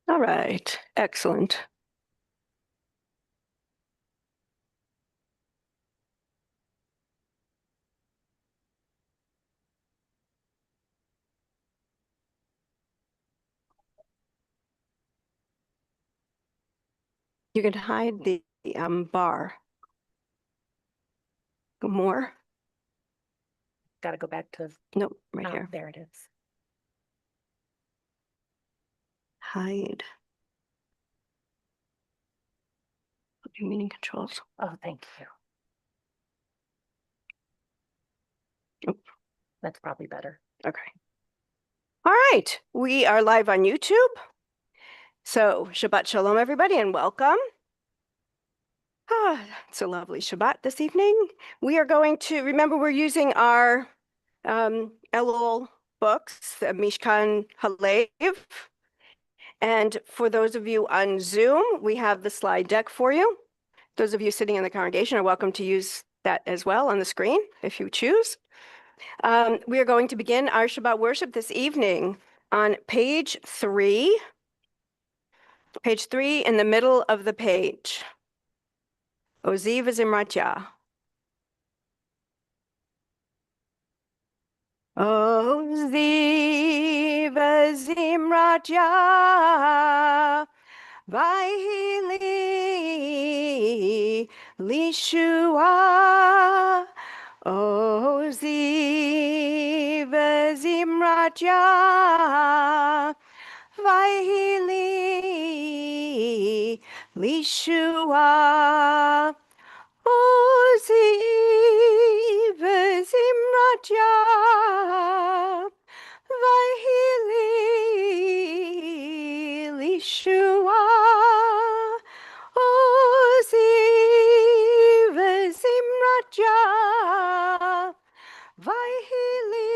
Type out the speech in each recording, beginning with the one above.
All right, excellent. You can hide the bar. More? Got to go back to, Nope, right here. there it is. Hide. Meeting controls. Oh, thank you. Oop. That's probably better. Okay. All right, we are live on YouTube. So Shabbat Shalom, everybody, and welcome. It's a lovely Shabbat this evening. We are going to, remember, we're using our Elul books, the Mishkan Halev. And for those of you on Zoom, we have the slide deck for you. Those of you sitting in the congregation are welcome to use that as well on the screen if you choose. We are going to begin our Shabbat worship this evening on page 3. Page 3 in the middle of the page. Oziv Zimratya. Oziv Zimratya. Vayili Lishua. Oziv Zimratya. Vayili Lishua. Oziv Zimratya. Vayili Lishua. Oziv Zimratya. Vayili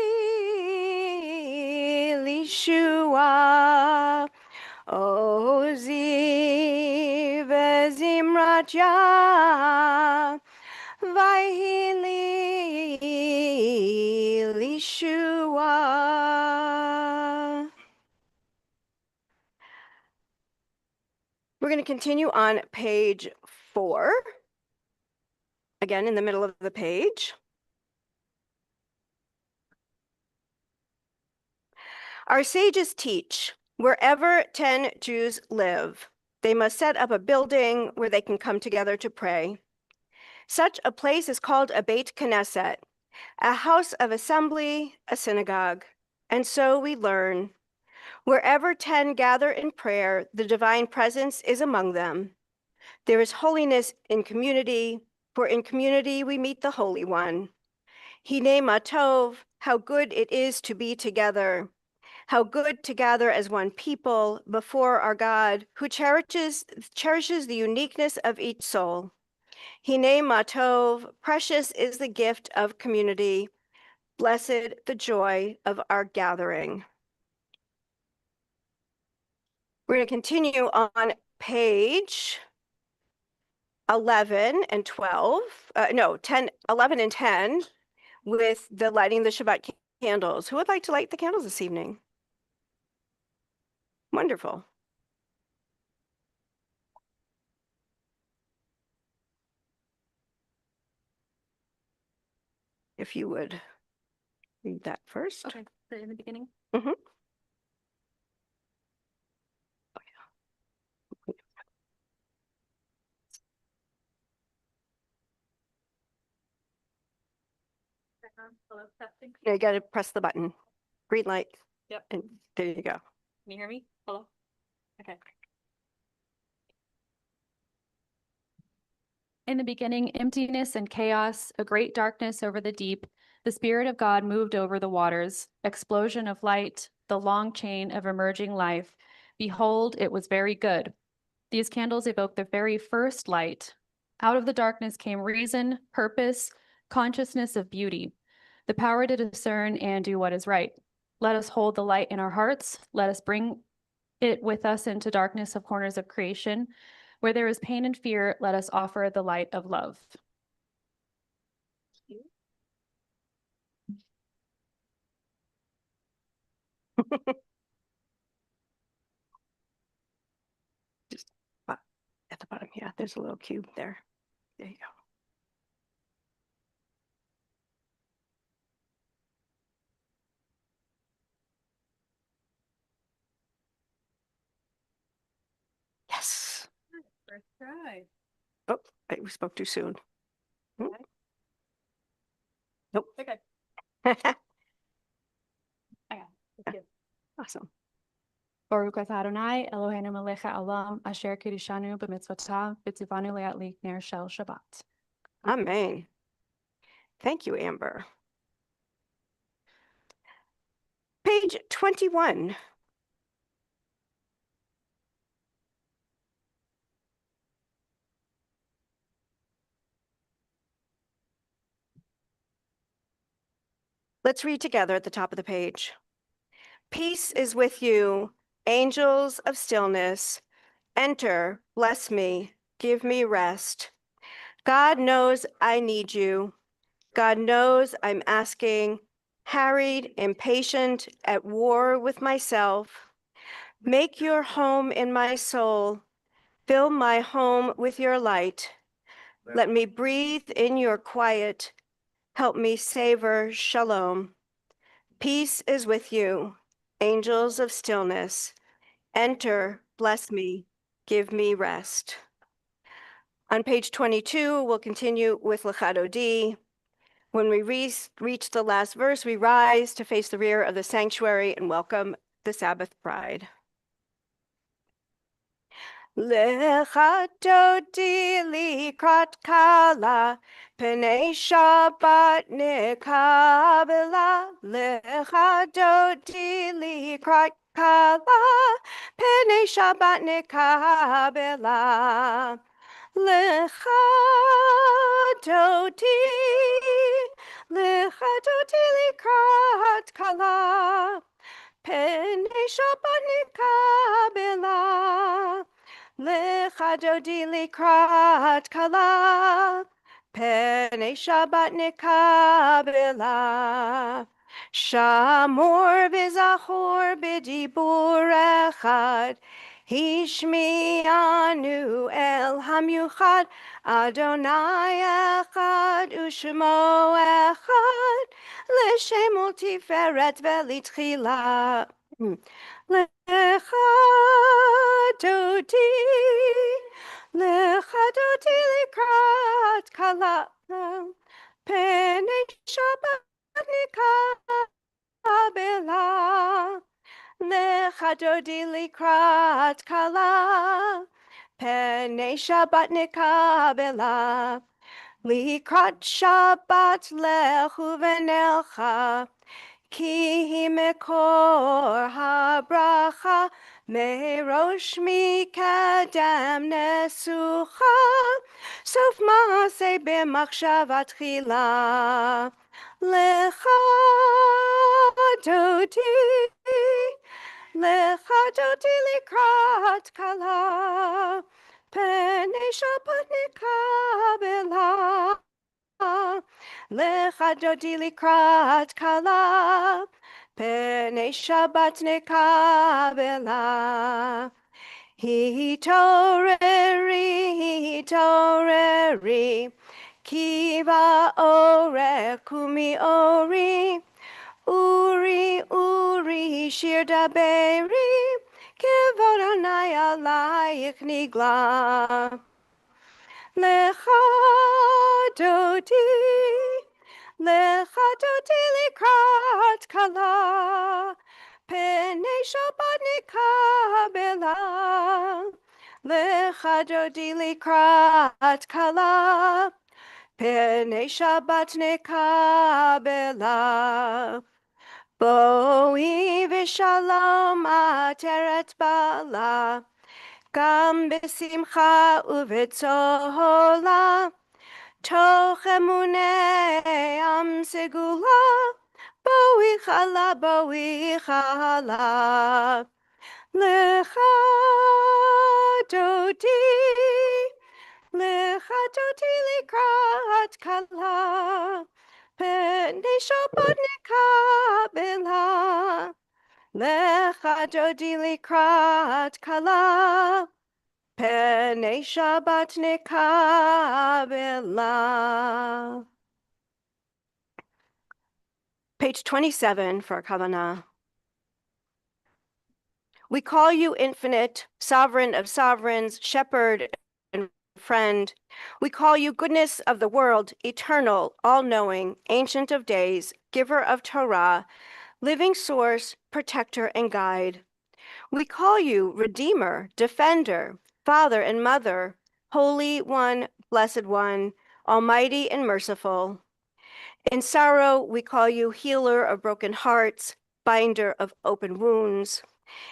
Lishua. Oziv Zimratya. Vayili Lishua. We're going to continue on page 4. Again, in the middle of the page. Our sages teach, wherever 10 Jews live, they must set up a building where they can come together to pray. Such a place is called a Beit Knesset, a house of assembly, a synagogue. And so we learn, wherever 10 gather in prayer, the divine presence is among them. There is holiness in community, for in community we meet the Holy One. Hine ma tov, how good it is to be together. How good to gather as one people before our God, who cherishes the uniqueness of each soul. Hine ma tov, precious is the gift of community. Blessed the joy of our gathering. We're going to continue on page 11 and 12, 10, 11 and 10 with the lighting the Shabbat candles. Who would like to light the candles this evening? Wonderful. If you would read that first. Okay, put it in the beginning. Mm-hmm. Hello, testing. You got to press the button. Green light. Yep. And there you go. Can you hear me? Hello? Okay. In the beginning, emptiness and chaos, a great darkness over the deep. The Spirit of God moved over the waters. Explosion of light, the long chain of emerging life. Behold, it was very good. These candles evoke the very first light. Out of the darkness came reason, purpose, consciousness of beauty, the power to discern and do what is right. Let us hold the light in our hearts. Let us bring it with us into darkness of corners of creation. Where there is pain and fear, let us offer the light of love. Just at the bottom, yeah, there's a little cube there. There you go. Yes. First try. Oh, we spoke too soon. Nope. Okay. I got it. Thank you. Awesome. Baruch atah Adonai, Eloheinu melech haolam, asher kiddushanu b'mitzvotav, v'tzivanu le'adlik ner shel Shabbat. Amen. Thank you, Amber. Page 21. Let's read together at the top of the page. Peace is with you, angels of stillness. Enter, bless me, give me rest. God knows I need you. God knows I'm asking, harried, impatient, at war with myself. Make your home in my soul. Fill my home with your light. Let me breathe in your quiet. Help me savor shalom. Peace is with you, angels of stillness. Enter, bless me, give me rest. On page 22, we'll continue with Lechato D. When we reach the last verse, we rise to face the rear of the sanctuary and welcome the Sabbath bride. Lecha dodi likrat kala, penei Shabbat nikabela. Lecha dodi likrat kala, penei Shabbat nikabela. Lecha dodi likrat kala, penei Shabbat nikabela. Lecha dodi likrat kala, penei Shabbat nikabela. Shamor v'zachor b'dibur echad, Hishmi'anu el hamyuchad, Adonai echad u'shemo echad, l'shem ultiferet v'litchila. Lecha dodi likrat kala, penei Shabbat nikabela. Lecha dodi likrat kala, penei Shabbat nikabela. Likrat Shabbat lechu v'nelcha, ki hi mekor habracha, merosh mikadam nesucha, sof maaseh b'machshavat tchila. Lecha dodi likrat kala, penei Shabbat nikabela. Lecha dodi likrat kala, penei Shabbat nikabela. Hitoreri, kiva ore kumi ori. Uri, shir daberi, kevod Adonai alayich nigla. Lecha dodi likrat kala, penei Shabbat nikabela. Lecha dodi likrat kala, penei Shabbat nikabela. Boi v'shalom ateret bala, gam b'simcha u'v'tzola, toch emunei am segula, boi chala. Lecha dodi, lecha dodi likrat kala, pnei Shabbat nekabela. Lecha dodi likrat kala, pnei Shabbat nekabela. Page 27 for Kavanah. We call you infinite, sovereign of sovereigns, shepherd and friend. We call you goodness of the world, eternal, all-knowing, ancient of days, giver of Torah, living source, protector and guide. We call you redeemer, defender, father and mother, holy one, blessed one, almighty and merciful. In sorrow, we call you healer of broken hearts, binder of open wounds.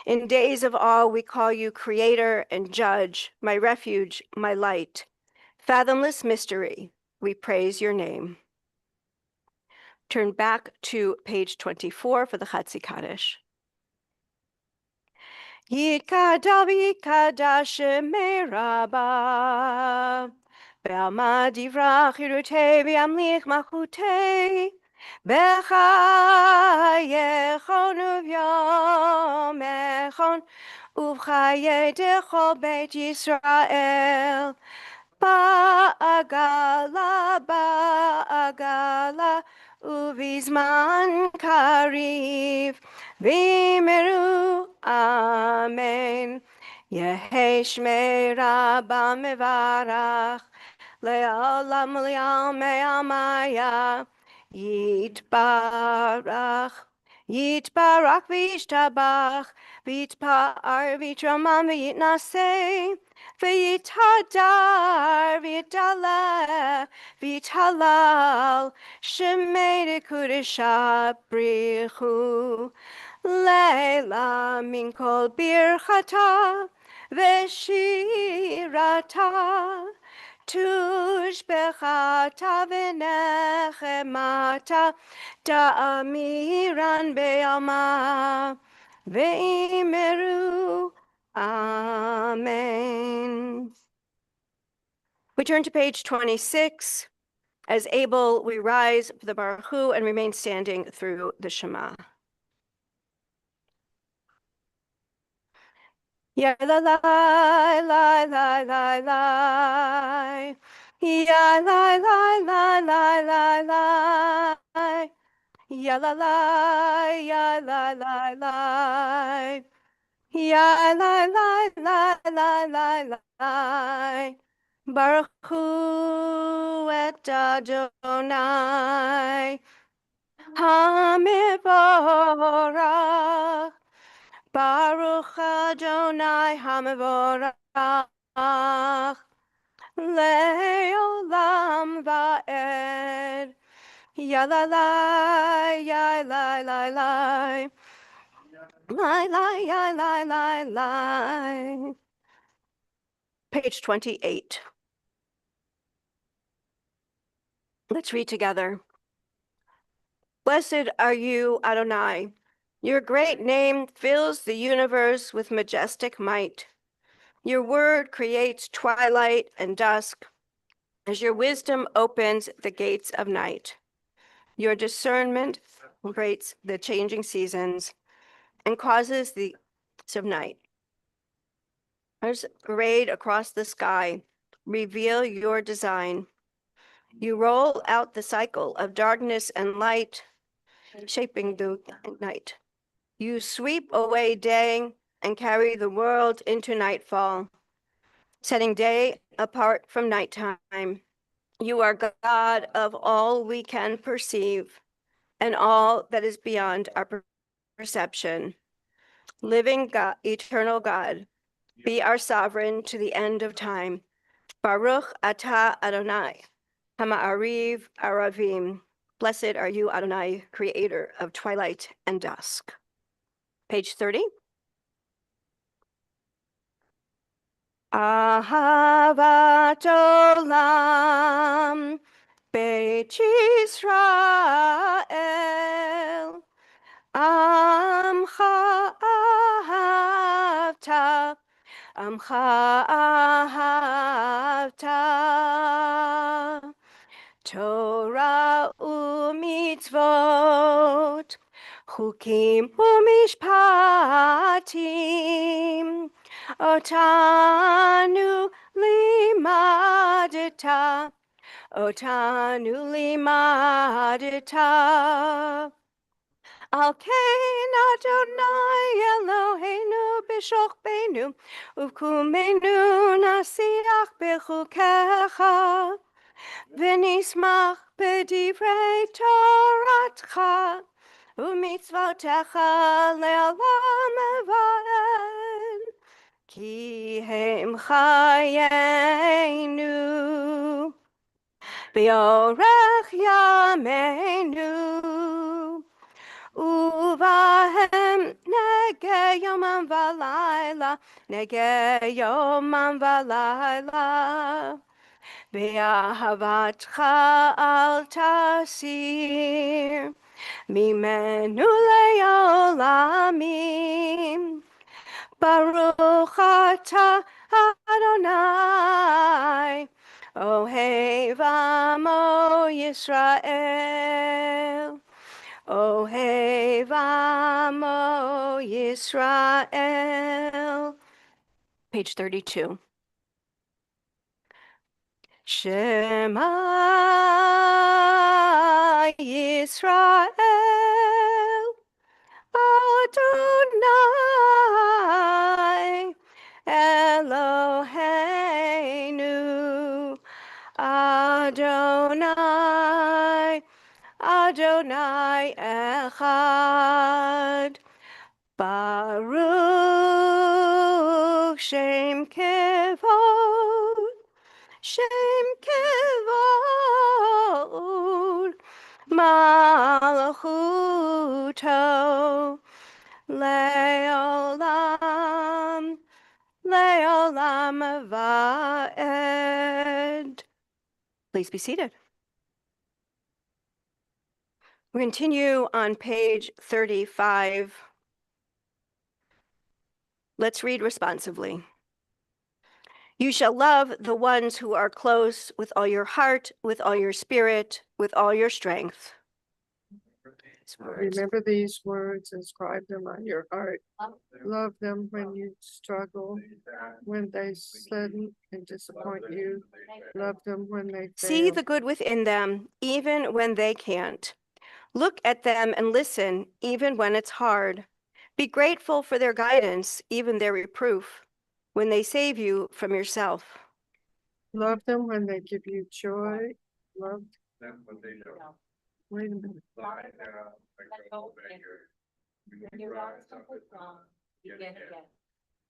In days of awe, we call you creator and judge, my refuge, my light. Fathomless mystery, we praise your name. Turn back to page 24 for the Chatzi Kaddish. Yitkadav yitkadash shemei Rabbah, Be'alma divrach yirutei v'yamlich malchutei, B'chayechon uvyomechon, Uv'chayei dechol beit Yisrael, Ba'agala, Uvizman kariv, V'meru, Amen. Yehi shmei Rabba mevarach, Le'olam li'almei amaya, Yitbarach, Yitbarach v'yishtabach, V'yitpa'ar v'yitramam v'yitnaseh, V'yitadar v'yitala, V'yitalal, Shemei dekudesha brichu, Leila min kol birchata, V'shirata, Tushbechata v'nechemata, Da'amiran be'alma, Ve'imeru, Amen. We turn to page 26. As able, we rise for the Baruch Hu and remain standing through the Shema. Ya la la la la la la. Ya la la la la la la. Ya la la ya la la la. Ya la la la la la la. Baruch Hu et Adonai Hamivorach. Baruch Adonai Hamivorach Le'olam va'ed. Ya la la ya la la la. La la ya la la la. Page 28. Let's read together. Blessed are you, Adonai. Your great name fills the universe with majestic might. Your word creates twilight and dusk, as your wisdom opens the gates of night. Your discernment breaks the changing seasons and causes the of night. Stars parade across the sky, reveal your design. You roll out the cycle of darkness and light, shaping the night. You sweep away day and carry the world into nightfall, setting day apart from nighttime. You are God of all we can perceive and all that is beyond our perception. Living God, eternal God, be our sovereign to the end of time. Baruch atah Adonai, Hama'ariv Aravim. Blessed are you, Adonai, creator of twilight and dusk. Page 30. Ahavat olam, Beit Yisrael, Amcha ahavta, amcha ahavta. Torah u'mitzvot, chukim u'mishpatim, otanu limadeta, otanu limadeta. Al kein Adonai Eloheinu b'shochbeinu, u'kumenu nasiach b'chukecha. V'nismach b'divrei Toratcha, u'mitzvotecha le'olam va'ed, ki hem chayenu, v'yorech yameinu, uvahem nege yomam v'layla, nege yomam v'layla. Be'ahavatcha al tasir, mimenu le'olamim. Baruch atah Adonai, Ohev amo Yisrael. Ohev amo Yisrael. Page 32. Shema Yisrael, Adonai Eloheinu, Adonai, Adonai Echad. Baruch Shem Kevod, Shem Kevod, Malchuto, Leolam, Leolam Va'ed. Please be seated. We continue on page 35. Let's read responsively. You shall love the ones who are close with all your heart, with all your spirit, with all your strength. Remember these words, inscribe them on your heart. Love them when you struggle, when they sadden and disappoint you. Love them when they See fail. the good within them, even when they can't. Look at them and listen, even when it's hard. Be grateful for their guidance, even their reproof, when they save you from yourself. Love them when they give you joy. Love them when they don't. Wait a minute.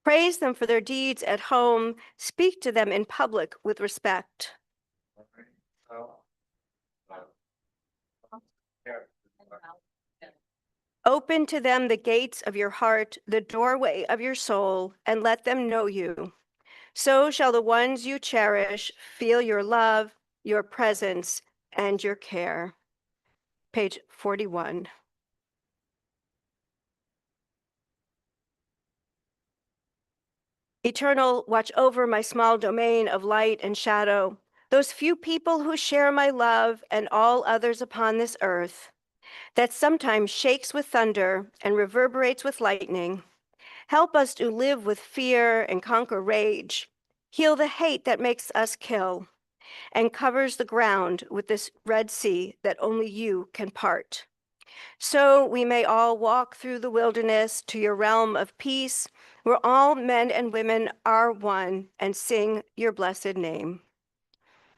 Praise them for their deeds at home. Speak to them in public with respect. Open to them the gates of your heart, the doorway of your soul, and let them know you. So shall the ones you cherish feel your love, your presence, and your care. Page 41. Eternal, watch over my small domain of light and shadow, those few people who share my love and all others upon this earth, that sometimes shakes with thunder and reverberates with lightning. Help us to live with fear and conquer rage. Heal the hate that makes us kill and covers the ground with this Red Sea that only you can part. So we may all walk through the wilderness to your realm of peace, where all men and women are one, and sing your blessed name.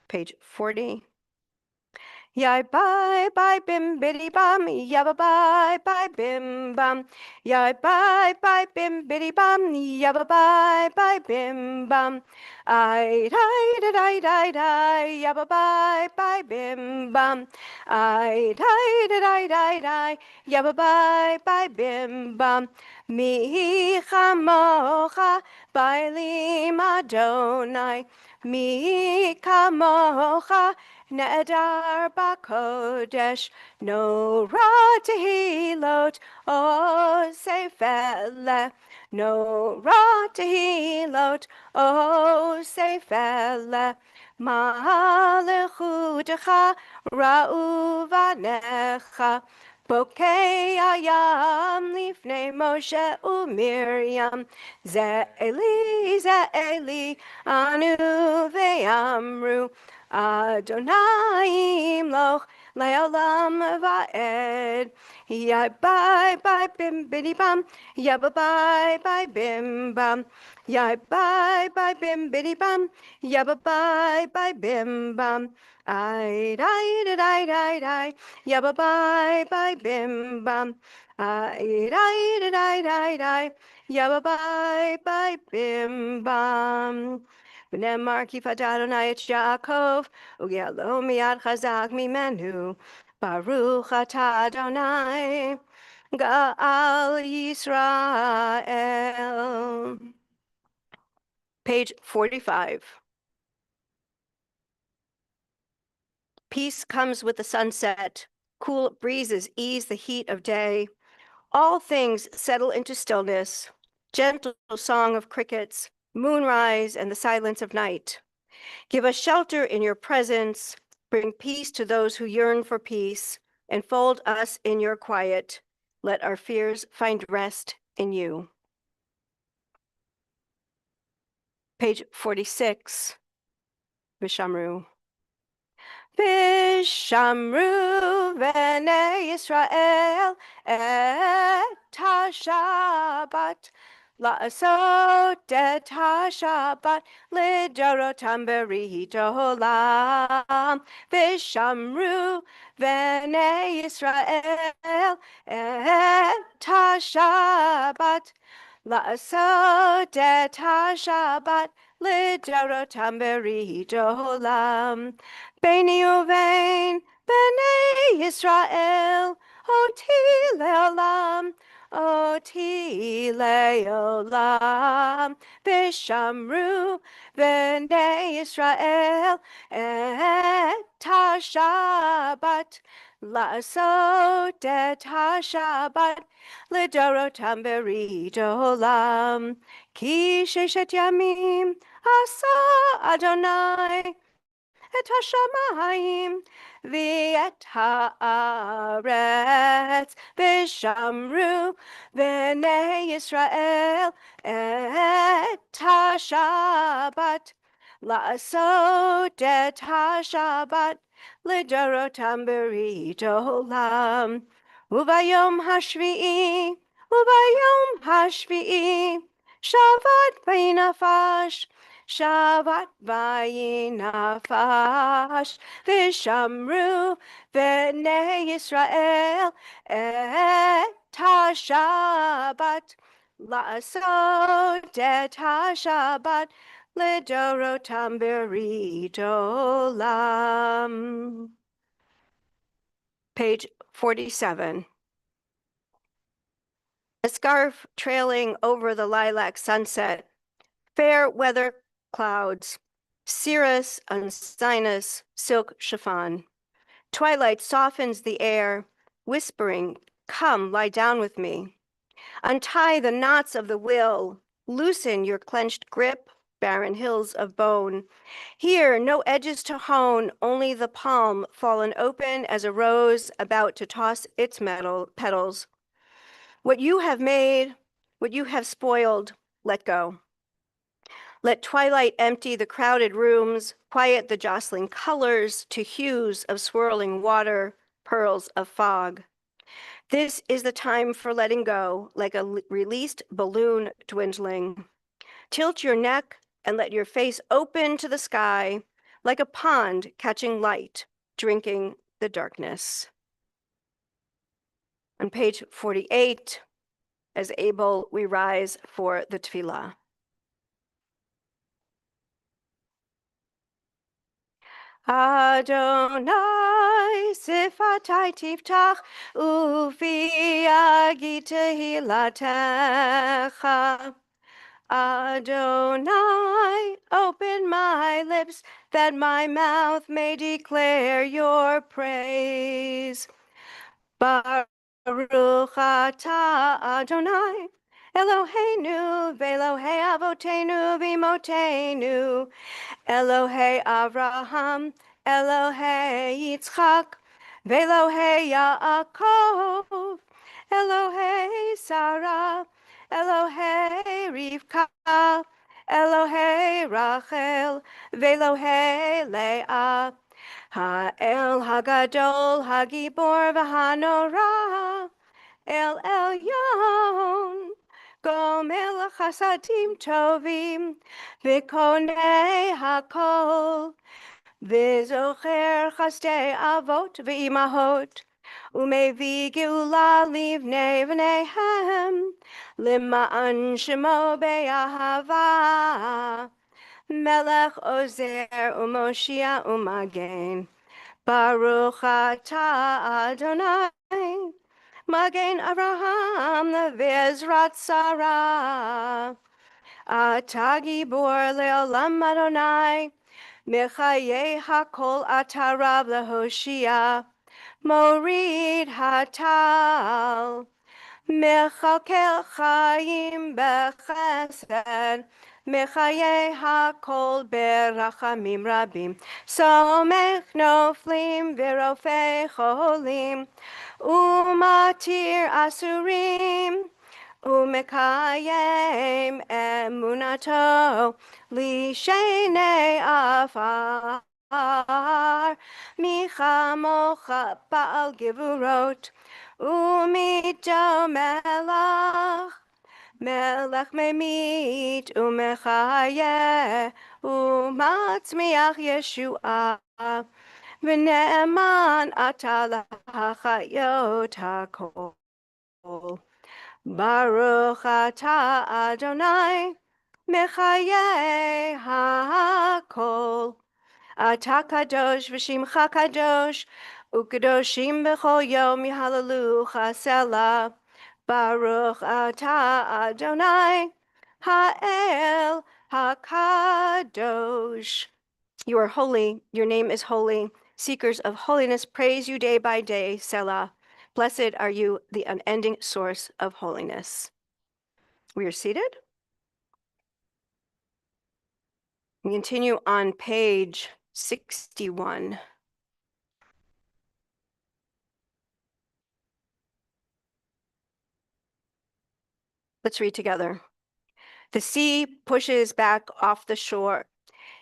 Page 40. Yai bye bye bim biddy bum, yabba bye bye bim bum. Yai bye bye bim biddy bum, yabba bye bye bim bum. I die die die die, yabba bye bye bim bum. I die die die, yabba bye bye bim bum. Mi chamocha bailim Adonai, mi kamocha Nedar bakodesh, no ra tehilot, o sefele, No ra tehilot o sefele malechutecha ra'u vanecha bokei ayam lifnei Moshe uMiriam ze Eli anu ve'amru Adonai imloch le'olam va'ed ya bye bye bim bidi bam ya bye bye bim bam ya bye bye bim bidi bam ya bye bye bim bam I die die die die ya bye bye bim bam I die die die die ya bye bye bim bam ונאמר כי פדה אדוני את יעקב וגאלו מיד חזק ממנו Baruch atah Adonai, Ga'al Yisrael. Page 45. Peace comes with the sunset. Cool breezes ease the heat of day. All things settle into stillness. Gentle song of crickets, moonrise, and the silence of night. Give us shelter in your presence. Bring peace to those who yearn for peace. Enfold us in your quiet. Let our fears find rest in you. Page 46, Vishamru. Vishamru v'nei Yisrael et ha-Shabbat la'asot et ha-Shabbat lidorotam berito olam. Vishamru v'nei Yisrael et ha-Shabbat la'asot et ha-Shabbat lidorotam berito olam. Beini uvein b'nei Yisrael, oti le'olam, oti le'olam. Vishamru b'nei Yisrael et ha-Shabbat, la'asot et ha-Shabbat, lidorotam berito olam. Ki sheshet yamim asa Adonai, et hashamayim v'et haaretz v'shamru v'nei Yisrael et ha-Shabbat la'asot et ha-Shabbat lidorotam berito olam. Uvayom hashvi'i Shabbat v'nafash Shabbat v'nafash v'shamru v'nei Yisrael et ha-Shabbat la'asot et ha-Shabbat lidorotam berito olam. Page 47. A scarf trailing over the lilac sunset. Fair weather clouds, cirrus and sinus silk chiffon. Twilight softens the air, whispering, "Come, lie down with me." Untie the knots of the will, loosen your clenched grip, barren hills of bone. Here, no edges to hone, only the palm fallen open as a rose about to toss its petals. What you have made, what you have spoiled, let go. Let twilight empty the crowded rooms, quiet the jostling colors to hues of swirling water, pearls of fog. This is the time for letting go, like a released balloon dwindling. Tilt your neck and let your face open to the sky, like a pond catching light, drinking the darkness. On page 48, as able, we rise for the tefillah. Adonai sifatai tiftach ufi agi tehilatecha. Adonai, open my lips that my mouth may declare your praise. Baruch atah Adonai Eloheinu ve'Elohei avotenu v'imotenu, Elohei Avraham, Elohei Yitzchak, ve'Elohei Yaakov, Elohei Sarah, Elohei Rivka, Elohei Rachel, ve'Elohei Leah, Ha'el Hagadol, Hagibor v'Hanorah, El Elyon, Gomel Chasadim Tovim, V'konei Hakol, V'zocher Chasdei Avot V'imahot, Umevi Geula Livnei V'neihem, Lima'an Shemo Be'ahava, Melech Ozer Umoshia Umagen, Baruch atah Adonai, Magen Avraham ve'ezrat Sarah. Atah gibor le'olam Adonai, Mechaye hakol atah Rav lehoshia, Morid hatal. Mechalkel chayim bechesed, Mechaye hakol berachamim rabim, Somech noflim v'rofei cholim, Umatir asurim, Umekayem emunato, Lishenei afar, Michamocha ba'al gevurot, Umito melach, melech memit umechayeh, umatzmiach Yeshua, v'ne'eman ata l'chayot hakol. Baruch atah Adonai, mechayeh hakol. Atah kadosh v'shimcha kadosh, ukadoshim b'chol yom yihallelu Selah. Baruch atah Adonai, ha'el hakadosh. You are holy, your name is holy. Seekers of holiness praise you day by day, Selah. Blessed are you, the unending source of holiness. We are seated. We continue on page 61. Let's read together. The sea pushes back off the shore,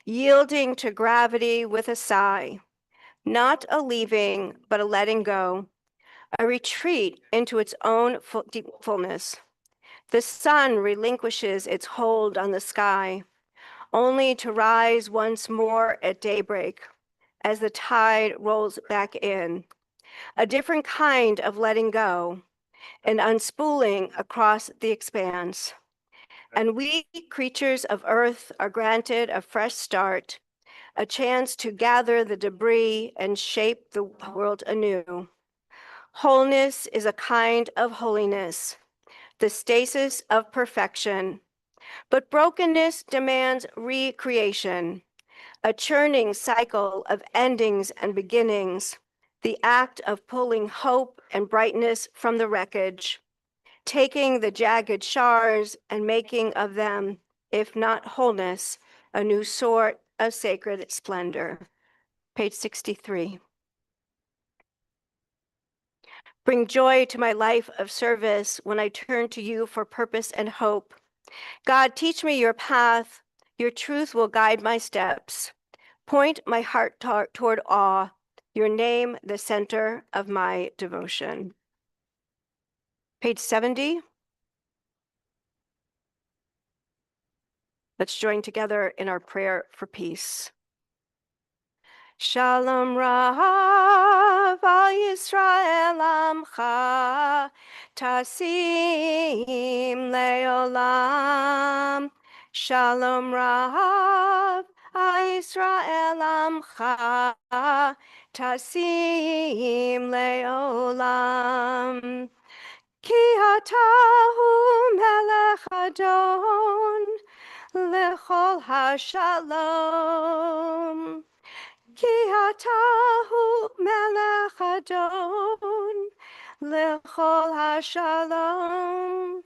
yielding to gravity with a sigh, not a leaving, but a letting go, a retreat into its own fullness. The sun relinquishes its hold on the sky, only to rise once more at daybreak as the tide rolls back in, a different kind of letting go, an unspooling across the expanse. And we, creatures of earth, are granted a fresh start, a chance to gather the debris and shape the world anew. Wholeness is a kind of holiness, the stasis of perfection. But brokenness demands recreation, a churning cycle of endings and beginnings, the act of pulling hope and brightness from the wreckage, taking the jagged shards and making of them, if not wholeness, a new sort of sacred splendor. Page 63. Bring joy to my life of service when I turn to you for purpose and hope. God, teach me your path. Your truth will guide my steps. Point my heart toward awe, your name the center of my devotion. Page 70. Let's join together in our prayer for peace. Shalom Rav al Yisrael Amcha, Tasim Leolam. Shalom Rav al Yisrael Amcha, Tasim Leolam. Ki atahu melech adon, lechol hashalom. Ki atahu melech adon, lechol hashalom.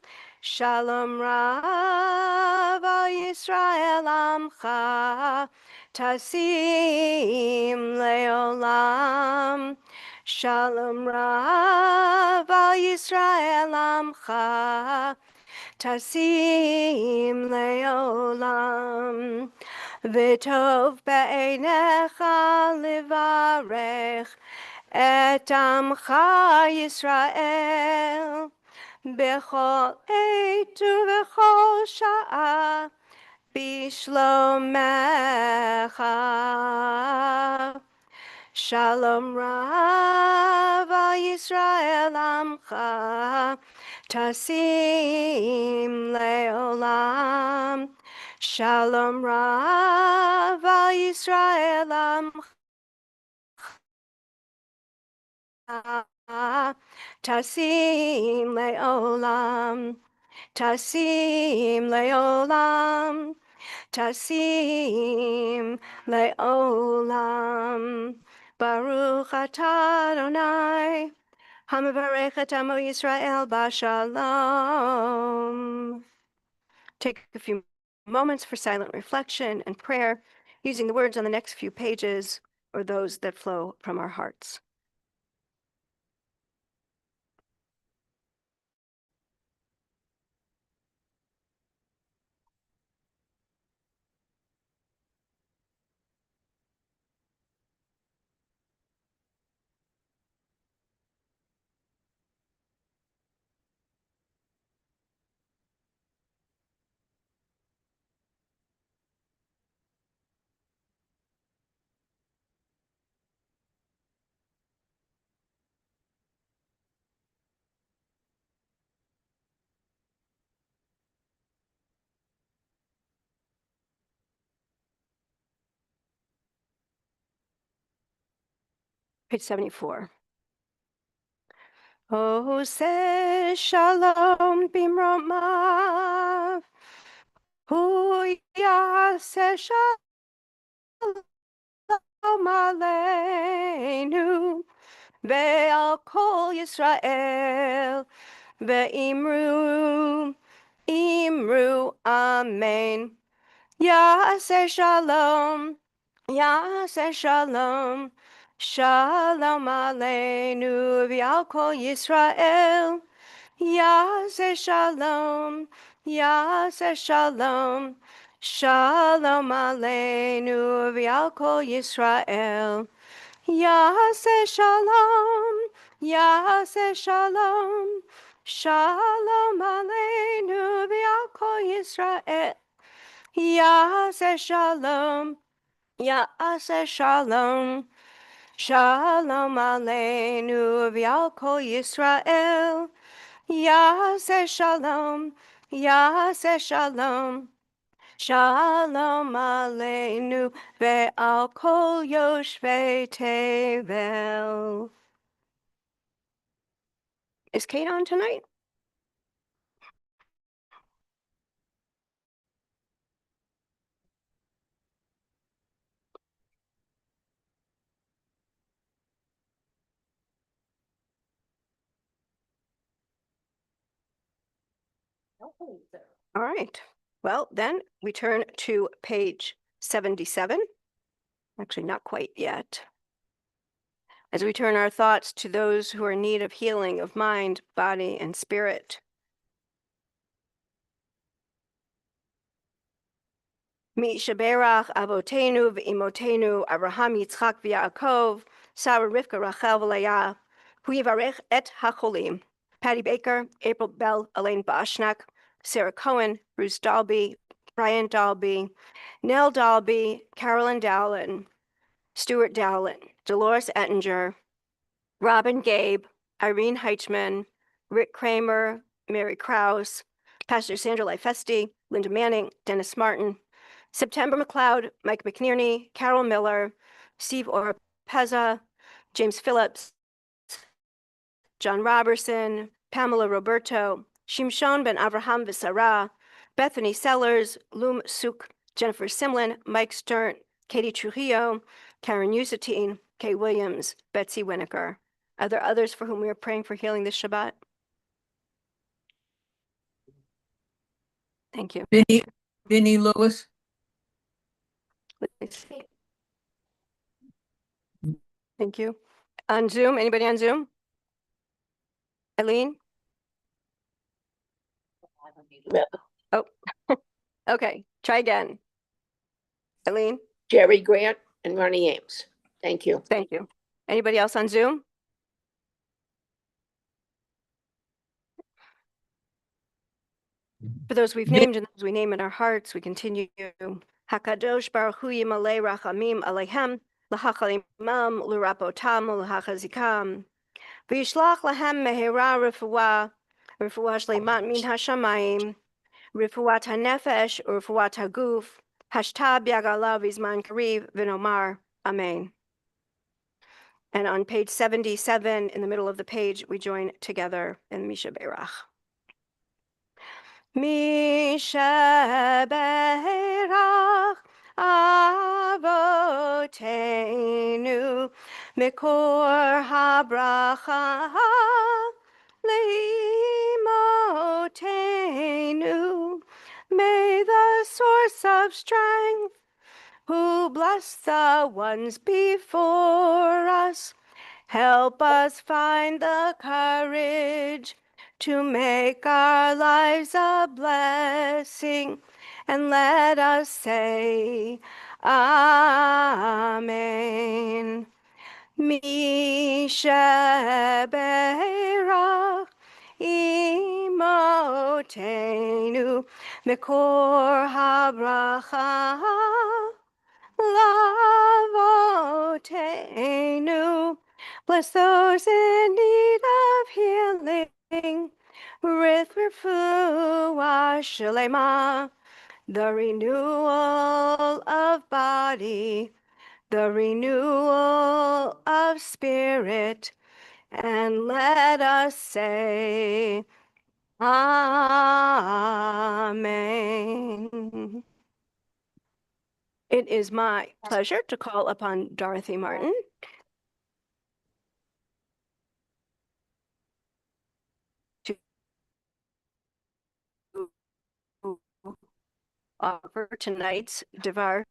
Shalom Rav al Yisrael Amcha Tasim Leolam. Shalom Rav al Yisrael Amcha Tasim Leolam. V'tov be'einecha livarech et Amcha Yisrael. Bechol עת ובכל שעה בשלומך. Shalom Rav al Yisrael Amcha Tasim Leolam. Shalom Rav al Yisrael Amcha Tasim Leolam. Tasim Leolam. Tasim Leolam. Baruch atah Adonai, Hamavarech et Amo Yisrael Bashalom. Take a few moments for silent reflection and prayer, using the words on the next few pages or those that flow from our hearts. Page 74. Ose shalom bimromav, hu yaseh shalom aleinu, ve'al kol Yisrael, ve'imru, imru, amen. Yaseh shalom, Yaseh shalom, shalom aleinu v'al kol Yisrael. Yaseh shalom, Yaseh shalom, shalom aleinu v'al kol Yisrael. Yaseh shalom, Yaseh shalom, shalom aleinu v'al kol Yisrael. Yaseh shalom, Yaseh shalom, shalom aleinu v'al kol Yisrael. Yaseh shalom, Yaseh shalom, shalom aleinu ve'al kol yoshvei tevel. Is Kate on tonight? All right. Well, then we turn to page 77. Actually, not quite yet. As we turn our thoughts to those who are in need of healing of mind, body, and spirit. Mi sheberach avotenu v'imotenu Avraham, Yitzchak v'Yaakov, Sarah, Rivka, Rachel v'Leah, hu yivarech et hacholim. Patty Baker, April Bell, Elaine Boschnack, Sarah Cohen, Bruce Dalby, Brian Dalby, Nell Dalby, Carolyn Dowlin, Stuart Dowlin, Dolores Ettinger, Robin Gabe, Irene Heichman, Rick Kramer, Mary Krause, Pastor Sandra Lifesti, Linda Manning, Dennis Martin, September McLeod, Mike McNerney, Carol Miller, Steve Oropeza, James Phillips, John Robertson, Pamela Roberto, Shimshon ben Avraham Visara, Bethany Sellers, Loom Suk, Jennifer Simlin, Mike Stern, Katie Trujillo, Karen Usatine, Kay Williams, Betsy Winokur. Are there others for whom we are praying for healing this Shabbat? Thank you. Vinnie Lewis. Please. Thank you. On Zoom, anybody on Zoom? Eileen? No. Oh, okay, try again. Eileen, Jerry Grant and Ronnie Ames. Thank you. thank you. Anybody else on Zoom? For those we've named and those we name in our hearts, we continue. Hakadosh Baruch Hu Yimalei Rachamim Aleichem L'Hachalimam L'Rapotam L'Hachazikam V'Yishlach Lahem Mehera Refuah Shleimat Min Hashamayim Refuat HaNefesh Refuat HaGuf Hashtab Yagala Vizman Kariv V'Nomar Amen. And on page 77, in the middle of the page, we join together in Misha Berach. Misha Berach Avotenu Mikor HaBracha Leimotenu. May the source of strength, who bless the ones before us, help us find the courage to make our lives a blessing, and let us say, Amen. Misha Berach Imotenu Mikor HaBracha Lavotenu. Bless those in need of healing with refuah shlema, the renewal of body, the renewal of spirit, and let us say, Amen. It is my pleasure to call upon Dorothy Martin to offer tonight's Devar.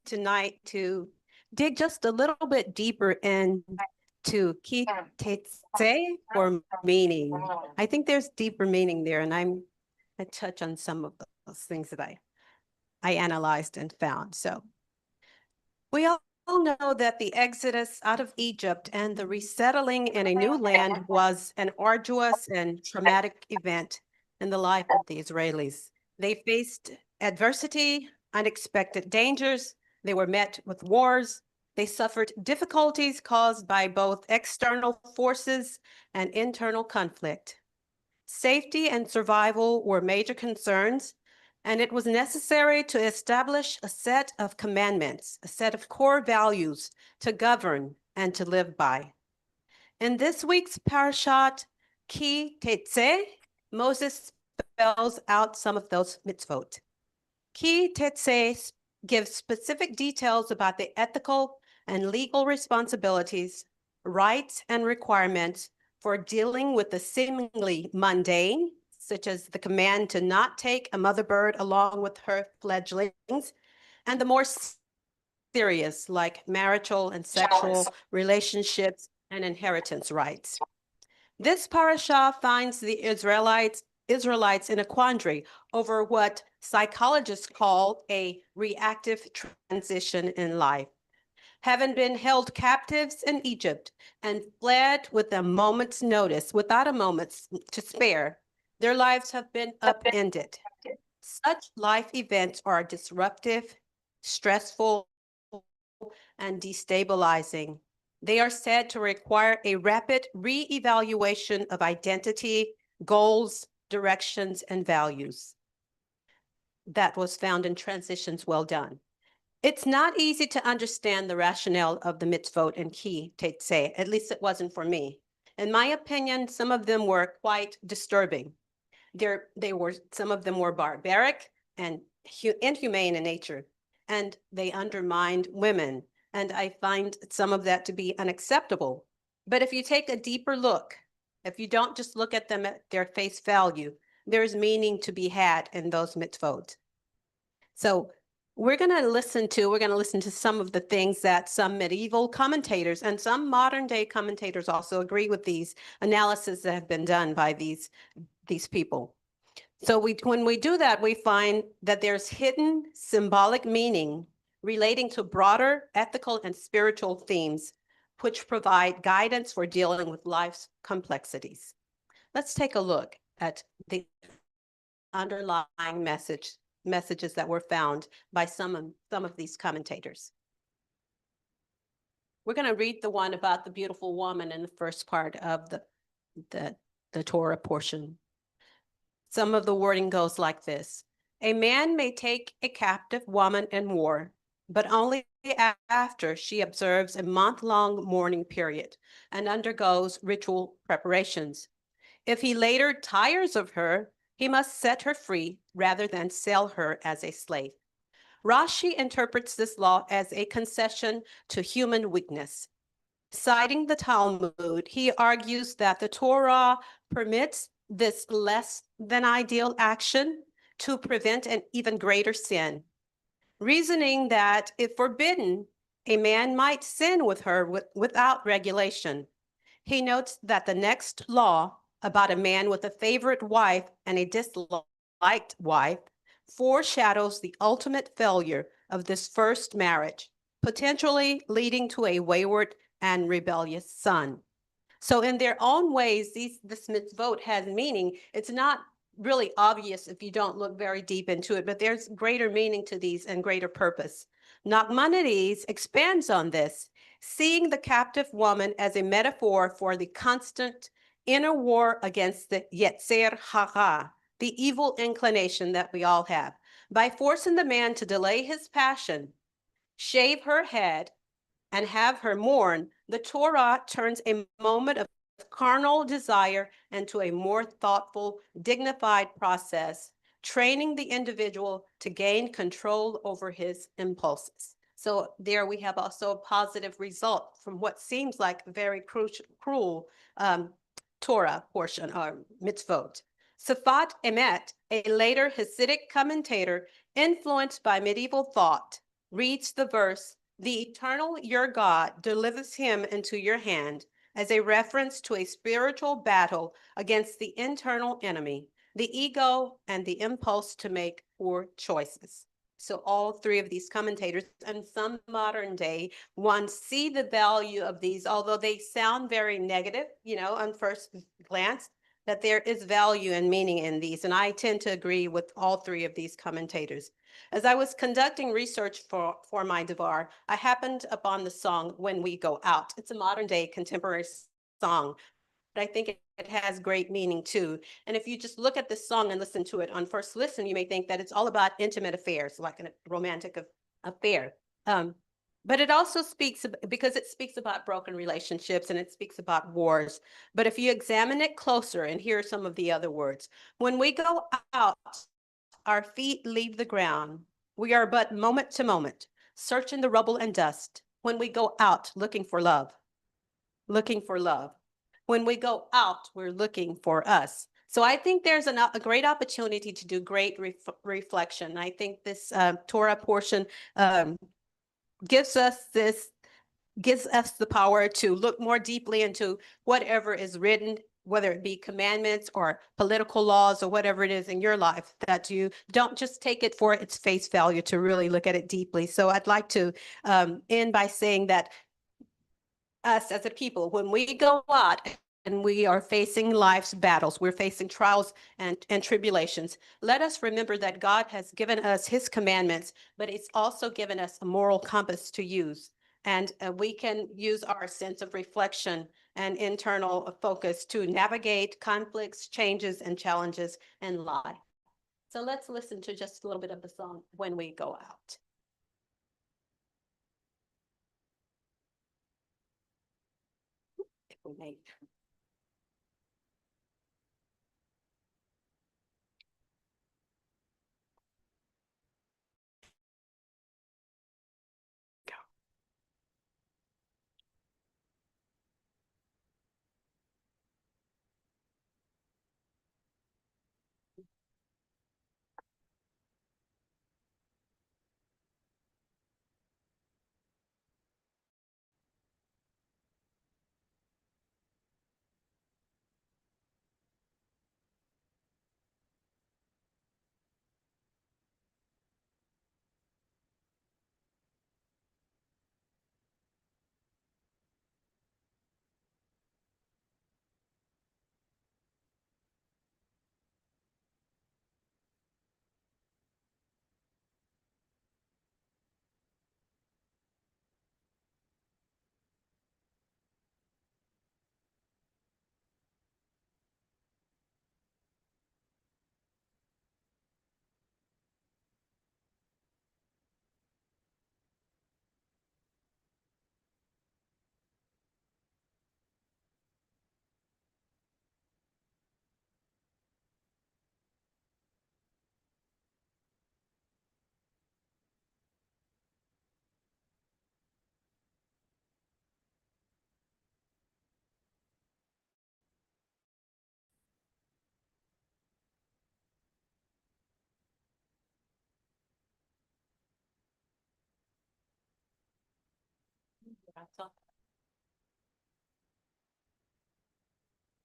Tonight to dig just a little bit deeper into ki tetse, or meaning. I think there's deeper meaning there, and I touch on some of those things that I analyzed and found. So we all know that the exodus out of Egypt and the resettling in a new land was an arduous and traumatic event in the life of the Israelis. They faced adversity, unexpected dangers. They were met with wars. They suffered difficulties caused by both external forces and internal conflict. Safety and survival were major concerns, and it was necessary to establish a set of commandments, a set of core values to govern and to live by. In this week's parashat, Ki Tetse, Moses spells out some of those mitzvot. Ki Tetse gives specific details about the ethical and legal responsibilities, rights, and requirements for dealing with the seemingly mundane, such as the command to not take a mother bird along with her fledglings, and the more serious, like marital and sexual relationships and inheritance rights. This parasha finds the Israelites in a quandary over what psychologists call a reactive transition in life. Having been held captives in Egypt and fled with a moment's notice, without a moment to spare, their lives have been upended. Such life events are disruptive, stressful, and destabilizing. They are said to require a rapid re-evaluation of identity, goals, directions, and values. That was found in Transitions Well Done. It's not easy to understand the rationale of the mitzvot and ki tetse, at least it wasn't for me. In my opinion, some of them were quite disturbing. Some of them were barbaric and inhumane in nature, and they undermined women, and I find some of that to be unacceptable. But if you take a deeper look, if you don't just look at them at their face value, there's meaning to be had in those mitzvot. So we're going to listen to some of the things that some medieval commentators and some modern day commentators also agree with these analyses that have been done by these people. So when we do that, we find that there's hidden symbolic meaning relating to broader ethical and spiritual themes, which provide guidance for dealing with life's complexities. Let's take a look at the underlying messages that were found by some of these commentators. We're going to read the one about the beautiful woman in the first part of the Torah portion. Some of the wording goes like this: a man may take a captive woman in war, but only after she observes a month-long mourning period and undergoes ritual preparations. If he later tires of her, he must set her free rather than sell her as a slave. Rashi interprets this law as a concession to human weakness. Citing the Talmud, he argues that the Torah permits this less than ideal action to prevent an even greater sin, reasoning that if forbidden, a man might sin with her without regulation. He notes that the next law about a man with a favorite wife and a disliked wife foreshadows the ultimate failure of this first marriage, potentially leading to a wayward and rebellious son. So in their own ways, this mitzvot has meaning. It's not really obvious if you don't look very deep into it, but there's greater meaning to these and greater purpose. Nachmanides expands on this, seeing the captive woman as a metaphor for the constant inner war against the Yetzer Hara, the evil inclination that we all have. By forcing the man to delay his passion, shave her head, and have her mourn, the Torah turns a moment of carnal desire into a more thoughtful, dignified process, training the individual to gain control over his impulses. So there we have also a positive result from what seems like a very cruel Torah portion or mitzvot. Safat Emet, a later Hasidic commentator influenced by medieval thought, reads the verse, "The eternal your God delivers him into your hand," as a reference to a spiritual battle against the internal enemy, the ego, and the impulse to make poor choices. So all three of these commentators and some modern day ones see the value of these, although they sound very negative, on first glance, that there is value and meaning in these. And I tend to agree with all three of these commentators. As I was conducting research for my Devar, I happened upon the song "When We Go Out." It's a modern day contemporary song, but I think it has great meaning too. And if you just look at this song and listen to it on first listen, you may think that it's all about intimate affairs, like a romantic affair. But it also speaks, because it speaks about broken relationships and it speaks about wars. But if you examine it closer, and here are some of the other words: when we go out, our feet leave the ground. We are but moment to moment, searching the rubble and dust. When we go out looking for love, looking for love. When we go out, we're looking for us. So I think there's a great opportunity to do great reflection. I think this Torah portion gives us the power to look more deeply into whatever is written, whether it be commandments or political laws or whatever it is in your life, that you don't just take it for its face value, to really look at it deeply. So I'd like to end by saying that us as a people, when we go out and we are facing life's battles, we're facing trials and tribulations, let us remember that God has given us his commandments, but it's also given us a moral compass to use. And we can use our sense of reflection and internal focus to navigate conflicts, changes, and challenges in life. So let's listen to just a little bit of the song "When We Go Out." If we may.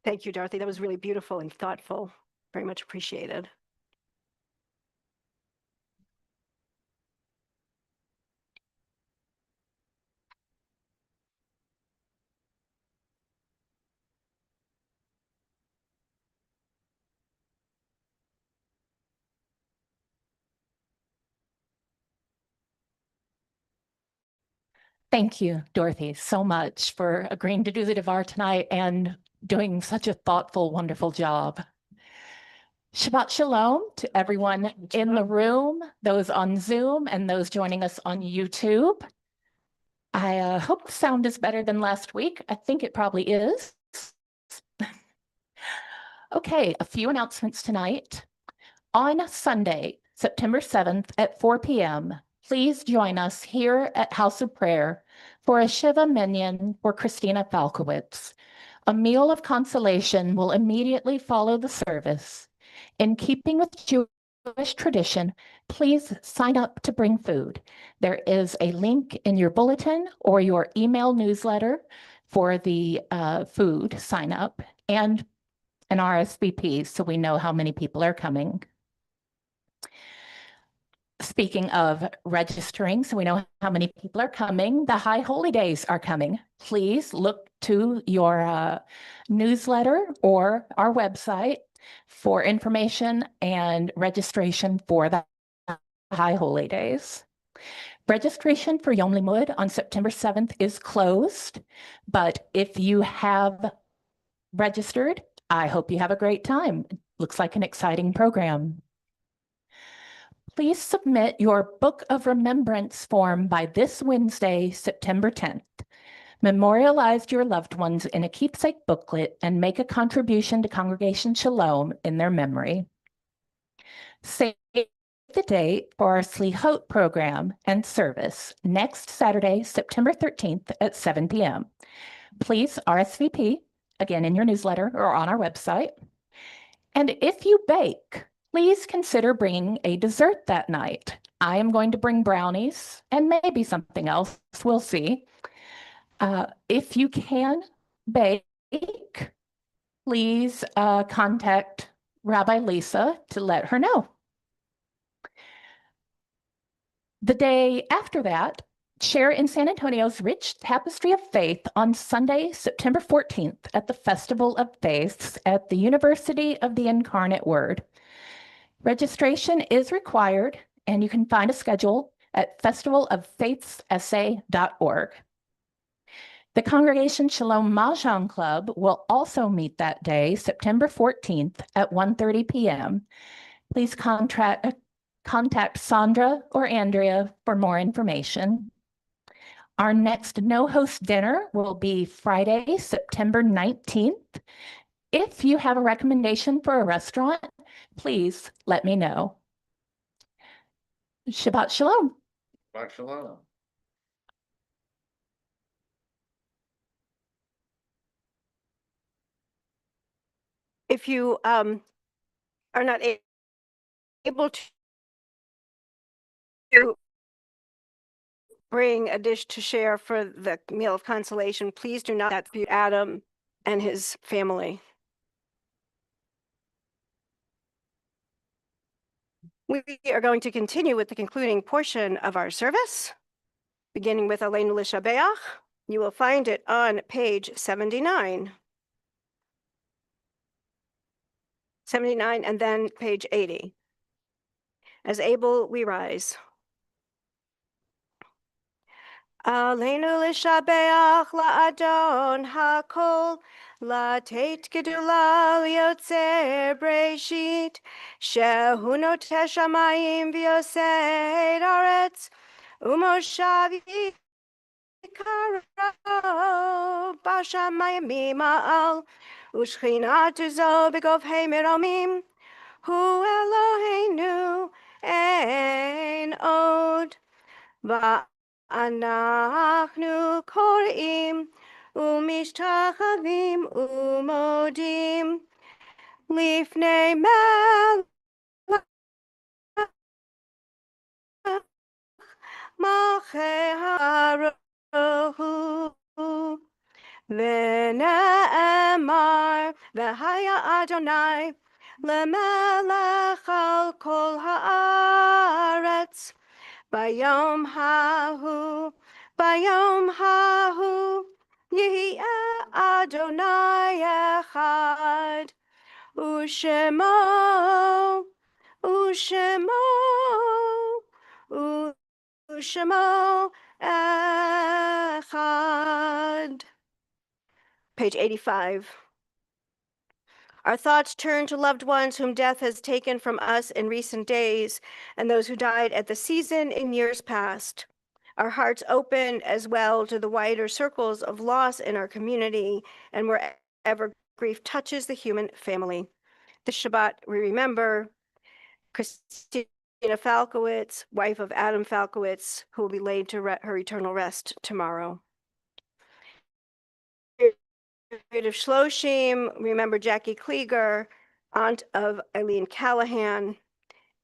Thank you, Dorothy. That was really beautiful and thoughtful. Very much appreciated. Thank you, Dorothy, so much for agreeing to do the Devar tonight and doing such a thoughtful, wonderful job. Shabbat Shalom to everyone in the room, those on Zoom, and those joining us on YouTube. I hope the sound is better than last week. I think it probably is. Okay, a few announcements tonight. On Sunday, September 7th at 4 p.m., please join us here at House of Prayer for a Shiva Minyan for Christina Falkowitz. A meal of consolation will immediately follow the service. In keeping with Jewish tradition, please sign up to bring food. There is a link in your bulletin or your email newsletter for the food sign up and an RSVP so we know how many people are coming. Speaking of registering, so we know how many people are coming, the High Holy Days are coming. Please look to your newsletter or our website for information and registration for the High Holy Days. Registration for Yom Limud on September 7th is closed, but if you have registered, I hope you have a great time. It looks like an exciting program. Please submit your Book of Remembrance form by this Wednesday, September 10th. Memorialize your loved ones in a keepsake booklet and make a contribution to Congregation Shalom in their memory. Save the date for our Slihot program and service next Saturday, September 13th at 7 p.m. Please RSVP, again in your newsletter or on our website. And if you bake, please consider bringing a dessert that night. I am going to bring brownies and maybe something else. We'll see. If you can bake, please contact Rabbi Lisa to let her know. The day after that, share in San Antonio's rich tapestry of faith on Sunday, September 14th at the Festival of Faiths at the University of the Incarnate Word. Registration is required, and you can find a schedule at festivaloffaithssa.org. The Congregation Shalom Mahjong Club will also meet that day, September 14th at 1:30 p.m. Please contact Sandra or Andrea for more information. Our next no-host dinner will be Friday, September 19th. If you have a recommendation for a restaurant, please let me know. Shabbat Shalom. Shabbat Shalom. If you are not able to bring a dish to share for the meal of consolation, please do not. That's for Adam and his family. We are going to continue with the concluding portion of our service, beginning with Aleinu L'Shabeach. You will find it on page 79. 79 and then page 80. As able, we rise. Aleinu L'Shabeach La'adon HaKol Lateit Gedula Liotzer Breshit Shehu Noteh Shamayim V'Yosei Aretz Umoshav Yikaro Bashamayim Mima'al Ushchinatu Zo B'Govhei Meromim Hu Eloheinu Ein Od Va'anachnu Korim Umishtachavim Umodim Lifnei Melech Malchei ונאמר, והיה אדוני למלך על כל הארץ. ביום ההוא, יהיה אדוני אחד, ושמו, ושמו אחד. Page 85. Our thoughts turn to loved ones whom death has taken from us in recent days, and those who died at the season in years past. Our hearts open as well to the wider circles of loss in our community and wherever grief touches the human family. This Shabbat, we remember Christina Falkowitz, wife of Adam Falkowitz, who will be laid to her eternal rest tomorrow. Period of Shloshim, remember Jackie Klieger, aunt of Eileen Callahan.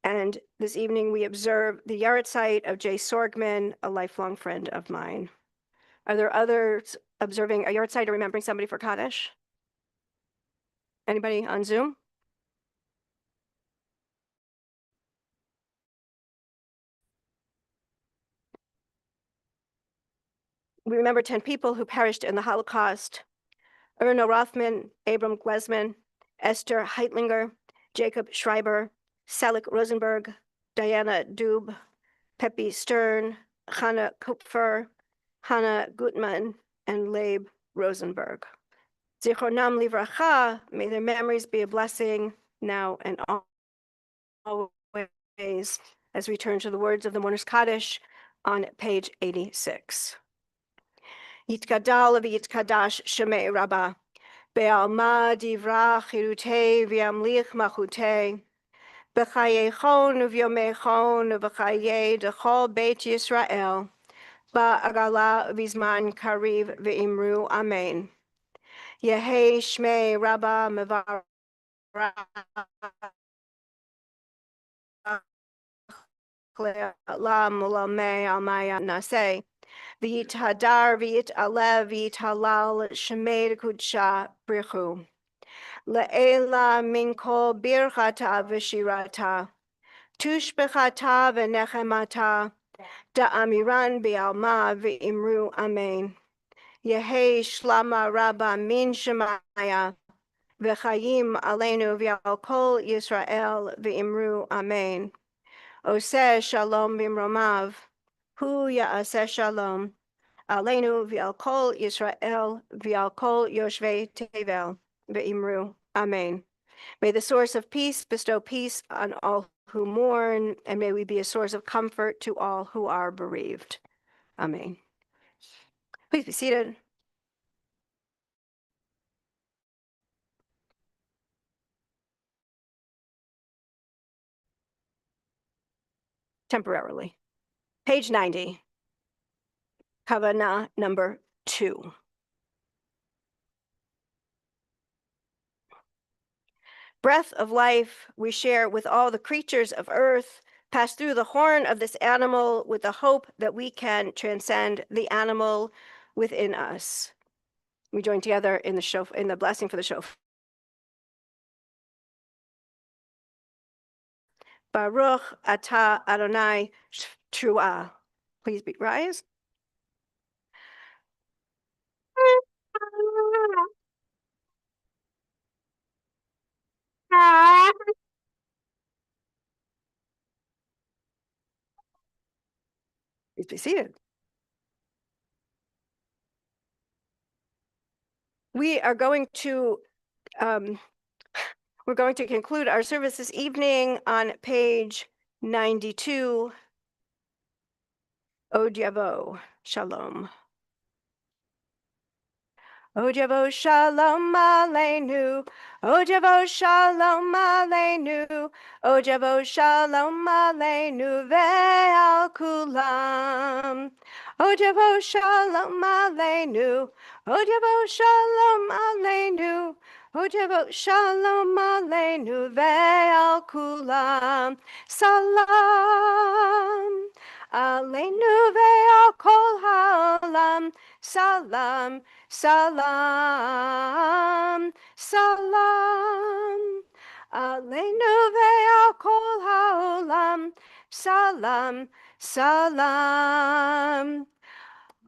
And this evening we observe the Yahrzeit of Jay Sorgman, a lifelong friend of mine. Are there others observing a Yahrzeit or remembering somebody for Kaddish? Anybody on Zoom? We remember 10 people who perished in the Holocaust. Erno Rothman, Abram Glesman, Esther Heitlinger, Jacob Schreiber, Salik Rosenberg, Diana Dube, Pepe Stern, Hannah Kupfer, Hannah Gutman, and Leib Rosenberg. Zichronam livracha, may their memories be a blessing now and always, as we turn to the words of the Mourner's Kaddish on page 86. Yitgadal v'yitkadash shemei Rabbah, be'alma divra chirutei v'yamlich machutei, b'chayechon v'yomechon v'chayei dechol beit Yisrael, ba'agala v'zman kariv v'imru amen. Yehei shmei Rabbah mevarach le'olam u'lamei almaya naseh. V'yithadar v'yitalev v'yithalal shemei kudsha brichu. Le'ela min kol birchata v'shirata, tushbechata v'nechemata, da'amiran bi'alma v'imru amen. Yehei shlama Rabbah min shemaya, v'chayim aleinu v'al kol Yisrael v'imru amen. Oseh shalom b'mromav, hu ya'aseh shalom, aleinu v'al kol Yisrael v'al kol yoshvei tevel v'imru amen. May the source of peace bestow peace on all who mourn, and may we be a source of comfort to all who are bereaved. Amen. Please be seated. Temporarily. Page 90. Kavanah number 2. Breath of life we share with all the creatures of earth, pass through the horn of this animal with the hope that we can transcend the animal within us. We join together in the blessing for the shofar. Baruch atah Adonai Truah. Please rise. Please be seated. We are going to we're going to conclude our service this evening on page 92. Od Yavo, Shalom. Od Yavo Shalom Aleinu, Od Yavo Shalom Aleinu, Od Yavo Shalom Aleinu ve'al kulam. Od Yavo Shalom Aleinu, Od Yavo Shalom Aleinu, Od Yavo Shalom Aleinu ve'al kulam. Salam Aleinu ve'al kol ha'olam, salam, salam, salam. Aleinu ve'al kol ha'olam, salam, salam.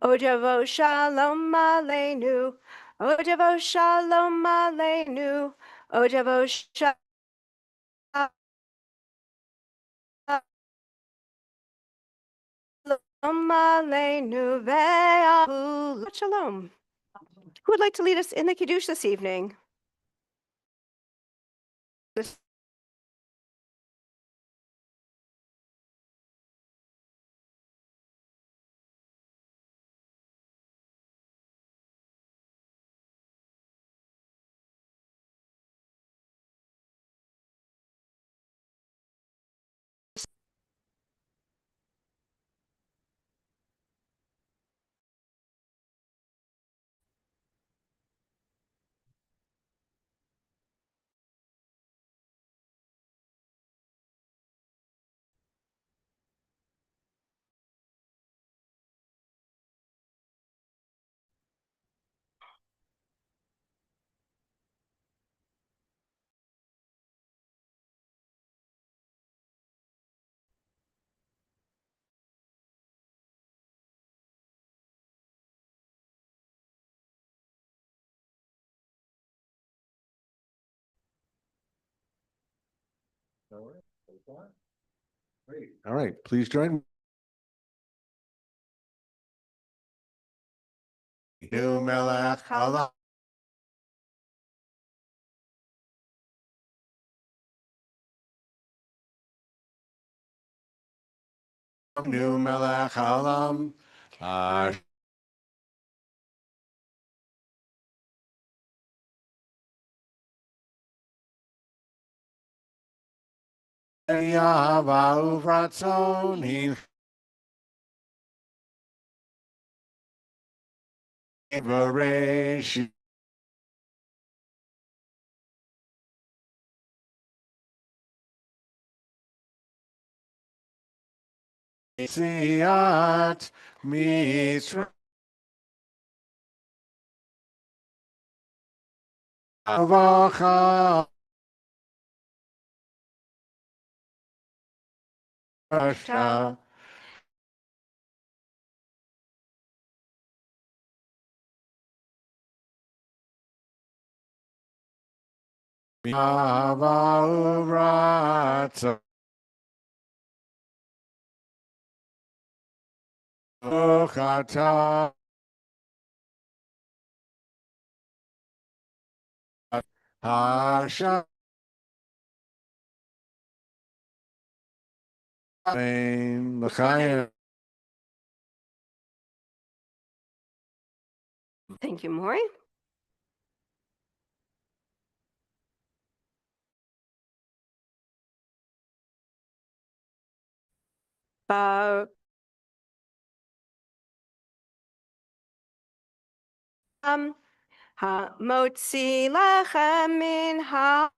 Ojavo shalom aleinu, Ojavo shalom aleinu, Ojavo shalom aleinu ve'ahu. Shalom. Who would like to lead us in the Kiddush this evening? All right, please join me. Nu melech haolam. Nu melech haolam. Yahava uvratzon hin varesh. Siat Mitzrayim Avacha Rasha Yahava uvratzon Uchata Hashem L'chaim. Thank you, Maury. Bar ha-motzi lechem min ha-un